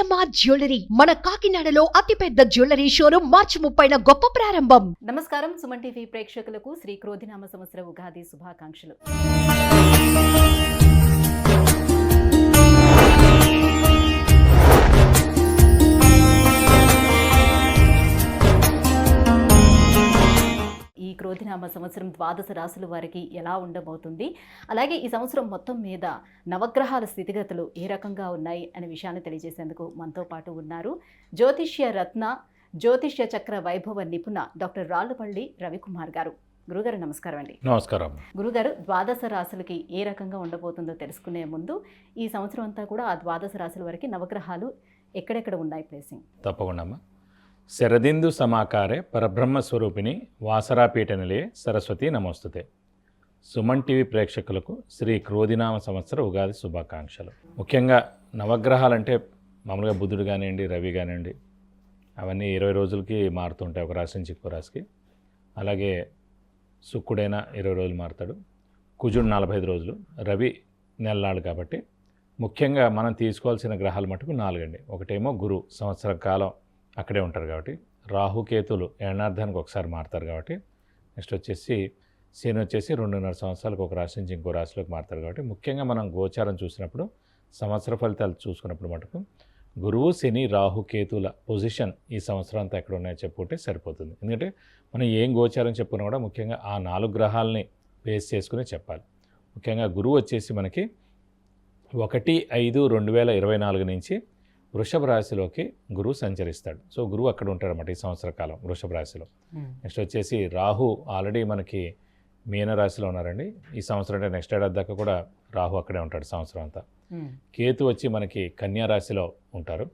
CMR jewellery మన కాకినాడలో అతిపెద్ద జ్యువెలరీ షోరూమ్ మార్చి 30న గొప్ప ప్రారంభం. నమస్కారం సుమన్ టీవీ ప్రేక్షకులకు శ్రీ క్రోధినామ సంవత్సర ఉగాది శుభాకాంక్షలు. ఈ క్రోధినామ సంవత్సరం ద్వాదశ రాశుల వారికి ఎలా ఉండబోతుంది, అలాగే ఈ సంవత్సరం మొత్తం మీద నవగ్రహాల స్థితిగతులు ఏ రకంగా ఉన్నాయి అనే విషయాన్ని తెలియజేసేందుకు మనతో పాటు ఉన్నారు జ్యోతిష్య రత్న జ్యోతిష్య చక్ర వైభవ నిపుణ డాక్టర్ రాళ్లపల్లి రవికుమార్ గారు. గురుగారు నమస్కారం అండి. నమస్కారం. గురుగారు, ద్వాదశ రాశులకి ఏ రకంగా ఉండబోతుందో తెలుసుకునే ముందు ఈ సంవత్సరం అంతా కూడా ఆ ద్వాదశ రాశుల వరకు నవగ్రహాలు ఎక్కడెక్కడ ఉన్నాయి ప్లేసింగ్? తప్పకుండా అమ్మ. శరదిందు సమాకారే పరబ్రహ్మస్వరూపిణి వాసరాపీఠ నిలయే సరస్వతి నమోస్తుతే. సుమన్ టీవీ ప్రేక్షకులకు శ్రీ క్రోధినామ సంవత్సర ఉగాది శుభాకాంక్షలు. ముఖ్యంగా నవగ్రహాలంటే మామూలుగా బుధుడు కానివ్వండి, రవి కానివ్వండి, అవన్నీ 20 రోజులకి మారుతుంటాయి ఒక రాశి నుంచి ఇంకో రాశికి. అలాగే శుక్రుడైనా 20 రోజులు మారుతాడు, కుజుడు 45 రోజులు, రవి నెలనాడు. కాబట్టి ముఖ్యంగా మనం తీసుకోవాల్సిన గ్రహాలు మటుకు 4 అండి. ఒకటేమో గురువు, సంవత్సర కాలం అక్కడే ఉంటారు కాబట్టి. రాహుకేతులు ఏడార్థానికి ఒకసారి మారుతారు కాబట్టి. నెక్స్ట్ వచ్చేసి శని వచ్చేసి 2.5 సంవత్సరాలకు ఒక రాశి నుంచి ఇంకో రాశిలోకి మారుతారు కాబట్టి. ముఖ్యంగా మనం గోచారం చూసినప్పుడు, సంవత్సర ఫలితాలు చూసుకున్నప్పుడు మటుకు గురువు, శని, రాహుకేతుల పొజిషన్ ఈ సంవత్సరం అంతా ఎక్కడ ఉన్నాయో చెప్పుకుంటే సరిపోతుంది. ఎందుకంటే మనం ఏం గోచారం చెప్పుకున్నా కూడా ముఖ్యంగా ఆ 4 గ్రహాలని బేస్ చేసుకుని చెప్పాలి. ముఖ్యంగా గురువు వచ్చేసి మనకి 1/5/2024 నుంచి వృషభ రాశిలోకి గురువు సంచరిస్తాడు. సో గురువు అక్కడ ఉంటాడు అన్నమాట ఈ సంవత్సర కాలం వృషభ రాశిలో. నెక్స్ట్ వచ్చేసి రాహు ఆల్రెడీ మనకి మీన రాశిలో ఉన్నారండి ఈ సంవత్సరం. అంటే నెక్స్ట్ ఏడాది దాకా కూడా రాహు అక్కడే ఉంటాడు సంవత్సరం అంతా. కేతు వచ్చి మనకి కన్యా రాశిలో ఉంటారు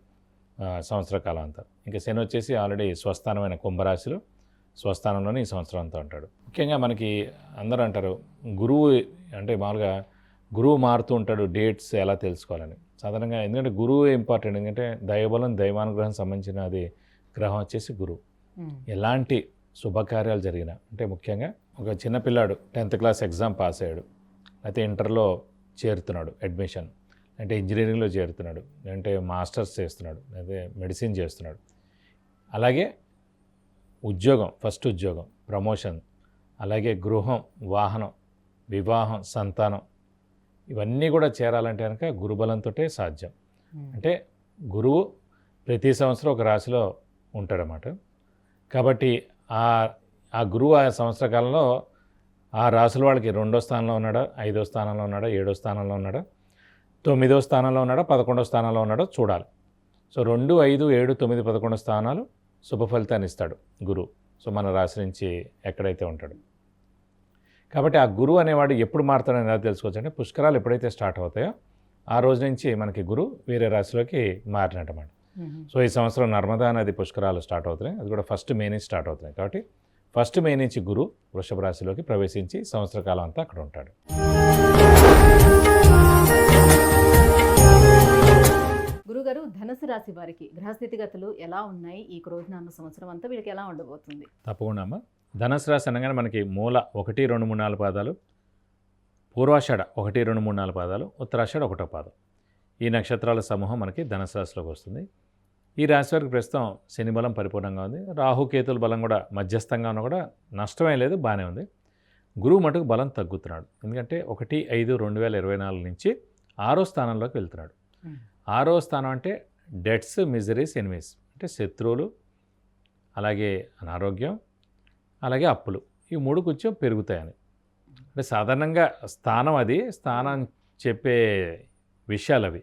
సంవత్సర కాలం అంతా. ఇంకా శని వచ్చేసి ఆల్రెడీ స్వస్థానమైన కుంభరాశిలో స్వస్థానంలోనే ఈ సంవత్సరం అంతా ఉంటాడు. ముఖ్యంగా మనకి అందరూ అంటారు గురువు అంటే మామూలుగా గురువు మారుతూ ఉంటాడు, డేట్స్ ఎలా తెలుసుకోవాలని. సాధారణంగా ఎందుకంటే గురువు ఇంపార్టెంట్. ఎందుకంటే దైవబలం, దైవానుగ్రహం సంబంధించిన అది గ్రహం వచ్చేసి గురువు. ఎలాంటి శుభకార్యాలు జరిగినా, అంటే ముఖ్యంగా ఒక చిన్నపిల్లాడు 10th క్లాస్ ఎగ్జామ్ పాస్ అయ్యాడు, అయితే ఇంటర్లో చేరుతున్నాడు, అడ్మిషన్ అంటే ఇంజనీరింగ్లో చేరుతున్నాడు, అంటే మాస్టర్స్ చేస్తున్నాడు, అయితే మెడిసిన్ చేస్తున్నాడు. అలాగే ఉద్యోగం, ఫస్ట్ ఉద్యోగం, ప్రమోషన్, అలాగే గృహం, వాహనం, వివాహం, సంతానం, ఇవన్నీ కూడా చేరాలంటే కనుక గురుబలంతో సాధ్యం. అంటే గురువు ప్రతి సంవత్సరం ఒక రాశిలో ఉంటాడన్నమాట. కాబట్టి ఆ గురువు ఆ సంవత్సర కాలంలో ఆ రాశుల వాళ్ళకి 2వ స్థానంలో ఉన్నాడా, 5వ స్థానంలో ఉన్నాడా, 7వ స్థానంలో ఉన్నాడా, 9వ స్థానంలో ఉన్నాడా, 11వ స్థానంలో ఉన్నాడో చూడాలి. సో 2, 5, 7, 9, 11 స్థానాలు శుభ ఫలితాన్ని ఇస్తాడు గురువు. సో మన రాశి నుంచి ఎక్కడైతే ఉంటాడు. కాబట్టి ఆ గురువు అనేవాడు ఎప్పుడు మారుతాడని ఎలా తెలుసుకోవచ్చు అంటే పుష్కరాలు ఎప్పుడైతే స్టార్ట్ అవుతాయో ఆ రోజు నుంచి మనకి గురువు వేరే రాశిలోకి మారినట్టమాట. సో ఈ సంవత్సరం నర్మదా నది పుష్కరాలు స్టార్ట్ అవుతున్నాయి, అది కూడా 1 మే నుంచి స్టార్ట్ అవుతున్నాయి. కాబట్టి 1 మే నుంచి గురువు వృషభ రాశిలోకి ప్రవేశించి సంవత్సర కాలం అంతా అక్కడ ఉంటాడు. గురుగారు, ధనుసు రాశి వారికి గ్రహస్థితిగతులు ఎలా ఉన్నాయి? ఈ క్రోధినామ సంవత్సరం అంతా వీళ్ళకి ఎలా ఉండబోతుంది? తప్పకుండా అమ్మ. ధనుసు రాశి అనగానే మనకి మూల 1, 2, 3, 4 పాదాలు, పూర్వాషాఢ 1, 2, 3, 4 పాదాలు, ఉత్తరాషాఢ 1వ పాదం. ఈ నక్షత్రాల సమూహం మనకి ధనుసు రాశిలోకి వస్తుంది. ఈ రాశి వారికి ప్రస్తుతం శని బలం పరిపూర్ణంగా ఉంది, రాహుకేతుల బలం కూడా మధ్యస్థంగా ఉన్నా కూడా నష్టమే లేదు, బాగానే ఉంది. గురువు మటుకు బలం తగ్గుతున్నాడు. ఎందుకంటే 1/5/2024 నుంచి 6వ స్థానంలోకి వెళ్తున్నాడు. 6వ స్థానం అంటే డెట్స్, మిజరీస్, ఎనిమీస్, అంటే శత్రువులు, అలాగే అనారోగ్యం, అలాగే అప్పులు, ఈ 3 కొంచెం పెరుగుతాయని. అంటే సాధారణంగా స్థానం అది, స్థానం చెప్పే విషయాలు అవి.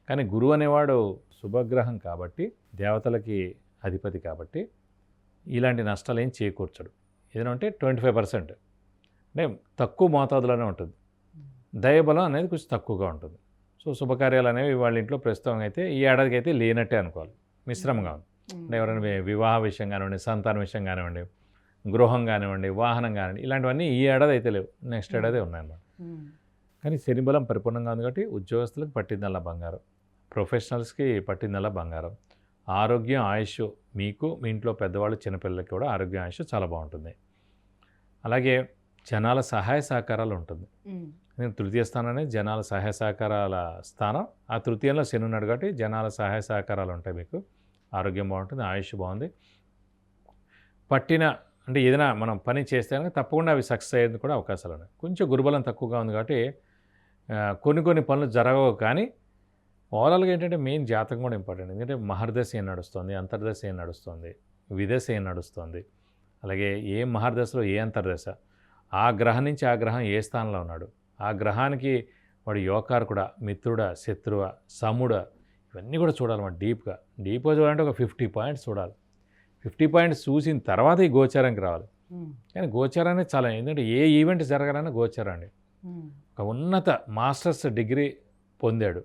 కానీ గురువు అనేవాడు శుభగ్రహం కాబట్టి, దేవతలకి అధిపతి కాబట్టి ఇలాంటి నష్టాలు ఏం చేకూర్చడు. ఏదంటే 25%, అంటే తక్కువ మోతాదులోనే ఉంటుంది. దైవబలం అనేది కొంచెం తక్కువగా ఉంటుంది. సో శుభకార్యాలు అనేవి వాళ్ళ ఇంట్లో ప్రస్తుతం అయితే ఈ ఏడాదికి అయితే లేనట్టే అనుకోవాలి, మిశ్రమంగా ఉంది. అంటే ఎవరైనా వివాహ విషయం కానివ్వండి, సంతాన విషయం కానివ్వండి, గృహం కానివ్వండి, వాహనం కానివ్వండి, ఇలాంటివన్నీ ఈ ఏడాది అయితే లేవు, నెక్స్ట్ ఏడాది ఉన్నాయన్నమాట. కానీ శని బలం పరిపూర్ణంగా ఉంది కాబట్టి ఉద్యోగస్తులకు పట్టిందల్లా బంగారం, ప్రొఫెషనల్స్కి పట్టిందల్లా బంగారం. ఆరోగ్యం, ఆయుష్, మీకు మీ ఇంట్లో పెద్దవాళ్ళు చిన్నపిల్లలకి కూడా ఆరోగ్య ఆయుష్ చాలా బాగుంటుంది. అలాగే జనాల సహాయ సహకారాలు ఉంటుంది. నేను తృతీయ స్థానం అనేది జనాల సహాయ సహకారాల స్థానం. ఆ తృతీయంలో శని ఉన్నాడు కాబట్టి జనాల సహాయ సహకారాలు ఉంటాయి. మీకు ఆరోగ్యం బాగుంటుంది, ఆయుష్ బాగుంది. పట్టిన అంటే ఏదైనా మనం పని చేస్తే కనుక తప్పకుండా అవి సక్సెస్ అయ్యేందుకు కూడా అవకాశాలు ఉన్నాయి. కొంచెం గురుబలం తక్కువగా ఉంది కాబట్టి కొన్ని పనులు జరగవు. కానీ ఓవరాల్గా ఏంటంటే మెయిన్ జాతకం కూడా ఇంపార్టెంట్. ఎందుకంటే మహర్దశ ఏం నడుస్తుంది, అంతర్దశ ఏం నడుస్తుంది, విదశ ఏం నడుస్తుంది, అలాగే ఏ మహర్దశలో ఏ అంతర్దశ, ఆ గ్రహం నుంచి ఆ గ్రహం ఏ స్థానంలో ఉన్నాడు, ఆ గ్రహానికి వాడు యోకారకుడా, మిత్రుడా, శత్రువా, సముడా, ఇవన్నీ కూడా చూడాలి. మనం డీప్గా చూడాలంటే ఒక 50 పాయింట్స్ చూడాలి. 50 పాయింట్స్ చూసిన తర్వాత ఈ గోచారానికి రావాలి. కానీ గోచారం అనేది చాలా, ఎందుకంటే ఏ ఈవెంట్ జరగాలన్నా గోచారం అండి. ఒక ఉన్నత మాస్టర్స్ డిగ్రీ పొందాడు,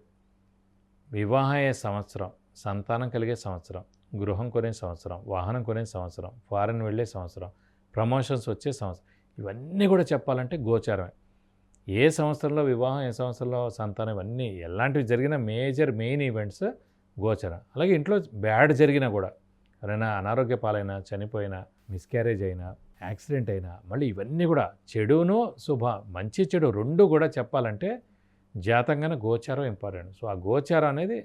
వివాహయ్యే సంవత్సరం, సంతానం కలిగే సంవత్సరం, గృహం కొనే సంవత్సరం, వాహనం కొనే సంవత్సరం, ఫారెన్ వెళ్ళే సంవత్సరం, ప్రమోషన్స్ వచ్చే సంవత్సరం, ఇవన్నీ కూడా చెప్పాలంటే గోచారమే. ఏ సంవత్సరంలో వివాహం, ఏ సంవత్సరంలో సంతానం, ఇవన్నీ ఎలాంటివి జరిగినా మెయిన్ ఈవెంట్స్ గోచరం. అలాగే ఇంట్లో బ్యాడ్ జరిగినా కూడా, ఎవరైనా అనారోగ్య పాలైనా, చనిపోయినా, మిస్క్యారేజ్ అయినా, యాక్సిడెంట్ అయినా, మళ్ళీ ఇవన్నీ కూడా చెడును మంచి చెడు రెండు కూడా చెప్పాలంటే జాతకంగానే గోచారం ఇంపార్టెంట్. సో ఆ గోచారం అనేది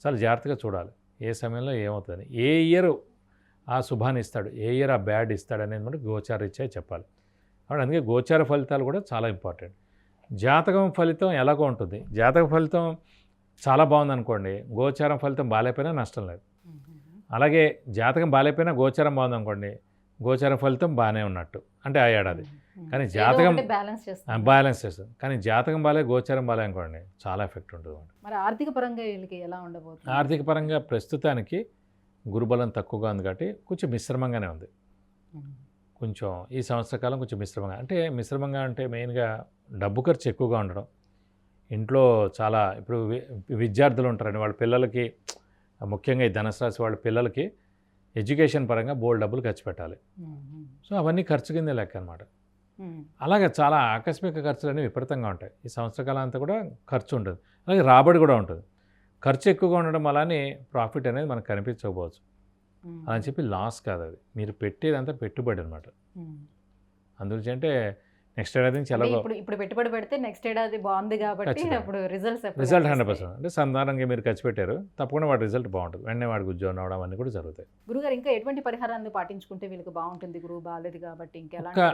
చాలా జాగ్రత్తగా చూడాలి. ఏ సమయంలో ఏమవుతుంది, ఏ ఇయర్ ఆ శుభాన్ని ఇస్తాడు, ఏ ఇయర్ ఆ బ్యాడ్ ఇస్తాడు అనేది మనకి గోచార ఇచ్చే చెప్పాలి. కాబట్టి అందుకే గోచార ఫలితాలు కూడా చాలా ఇంపార్టెంట్. జాతకం ఫలితం ఎలాగో ఉంటుంది. జాతక ఫలితం చాలా బాగుంది అనుకోండి, గోచారం ఫలితం బాగాలేకపోయినా నష్టం లేదు. అలాగే జాతకం బాగాలేకపోయినా గోచారం బాగుంది అనుకోండి, గోచారం ఫలితం బాగానే ఉన్నట్టు అంటే ఆ ఏడాది. కానీ జాతకం బ్యాలెన్స్ చేస్తుంది. కానీ జాతకం బాలే, గోచారం బాలే అనుకోండి, చాలా ఎఫెక్ట్ ఉంటుంది. మరి ఆర్థిక పరంగా వీళ్ళకి ఎలా ఉండబోతుంది? ఆర్థిక పరంగా ప్రస్తుతానికి గురుబలం తక్కువగా ఉంది కాబట్టి కొంచెం మిశ్రమంగానే ఉంది. కొంచెం ఈ సంవత్సర కాలం కొంచెం మిశ్రమంగా అంటే మెయిన్గా డబ్బు ఖర్చు ఎక్కువగా ఉండడం. ఇంట్లో చాలా ఇప్పుడు విద్యార్థులు ఉంటారండి, వాళ్ళ పిల్లలకి, ముఖ్యంగా ఈ ధనుసు రాశి వాళ్ళ పిల్లలకి ఎడ్యుకేషన్ పరంగా బోల్డ్ డబ్బులు ఖర్చు పెట్టాలి. సో అవన్నీ ఖర్చు కిందే లెక్క అనమాట. అలాగే చాలా ఆకస్మిక ఖర్చులు అనేవి విపరీతంగా ఉంటాయి. ఈ సంవత్సర కాలం అంతా కూడా ఖర్చు ఉంటుంది, అలాగే రాబడి కూడా ఉంటుంది. ఖర్చు ఎక్కువగా ఉండడం అలానే ప్రాఫిట్ అనేది మనకు కనిపించకపోవచ్చు. అలా చెప్పి లాస్ కాదు, అది మీరు పెట్టేదంతా పెట్టుబడి అనమాట. అందుగురించి అంటే నెక్స్ట్ ఏడాది నుంచి ఎలాగో ఇప్పుడు పెట్టుబడి పెడితే నెక్స్ట్ ఏడాది బాగుంది కాబట్టి అప్పుడు రిజల్ట్ 100%. అంటే సంధానంగా మీరు ఖర్చు పెట్టారు, తప్పకుండా వాడి రిజల్ట్ బాగుంటుంది. వెంటనే వాడికి ఉద్యోగం రావడం అన్నీ కూడా జరుగుతాయి. గురుగారు ఇంకా ఎటువంటి పరిహారాన్ని పాటించుకుంటే వీళ్ళకి బాగుంటుంది? గురువు బాగాలేదు కాబట్టి ఇంకా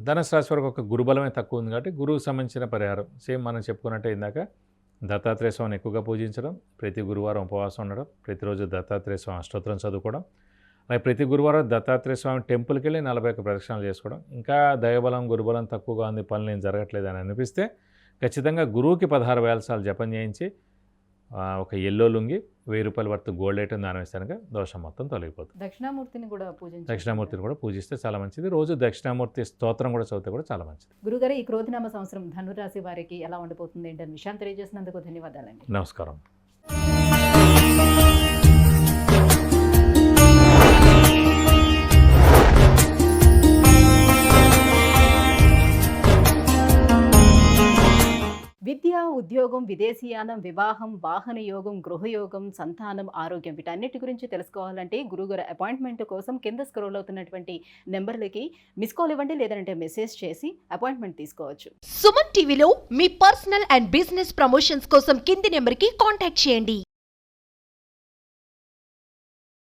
ధనుసు రాశి వరకు ఒక గురుబలమే తక్కువ ఉంది కాబట్టి గురువుకు సంబంధించిన పరిహారం సేమ్ మనం చెప్పుకున్నట్టే ఇందాక దత్తాత్రేయ స్వామిని ఎక్కువగా పూజించడం, ప్రతి గురువారం ఉపవాసం ఉండడం, ప్రతిరోజు దత్తాత్రేయ స్వామి అష్టోత్తరం చదువుకోవడం, అలాగే ప్రతి గురువారం దత్తాత్రేయ స్వామి టెంపుల్కి వెళ్ళి 41 ప్రదక్షిణాలు చేసుకోవడం. ఇంకా దైవబలం గురుబలం తక్కువగా ఉంది, పనులు ఏం జరగట్లేదు అని అనిపిస్తే ఖచ్చితంగా గురువుకి 16 వేల సార్లు జపం చేయించి ఒక ఎల్లో లుంగి 1000 రూపాయల వర్త్ గోల్డ్ ఐటమ్ దానం ఇస్తానుక దోషం మొత్తం తొలగిపోతుంది. దక్షిణామూర్తిని కూడా పూజిస్తే చాలా మంచిది. రోజు దక్షిణామూర్తి స్తోత్రం కూడా చదివితే కూడా చాలా మంచిది. గురుగారు, ఈ క్రోధినామ సంవత్సరం ధనురాశి వారికి ఎలా ఉండబోతుంది ఏంటని విషయాన్ని తెలియజేసినందుకు ధన్యవాదాలండి. నమస్కారం. విద్య, ఉద్యోగం, విదేశీయానం, వివాహం, వాహన యోగం, గృహయోగం, సంతానం, ఆరోగ్యం, వీటన్నిటి గురించి తెలుసుకోవాలంటే గురుగారు అపాయింట్మెంట్ కోసం కింద స్క్రోల్ అవుతున్నటువంటి నెంబర్లకి మిస్ కాల్ ఇవ్వండి, లేదంటే మెసేజ్ చేసి అపాయింట్మెంట్ తీసుకోవచ్చు. సుమన్ టీవీలో మీ పర్సనల్ అండ్ బిజినెస్ ప్రమోషన్స్ కోసం కింది నెంబర్కి కాంటాక్ట్ చేయండి.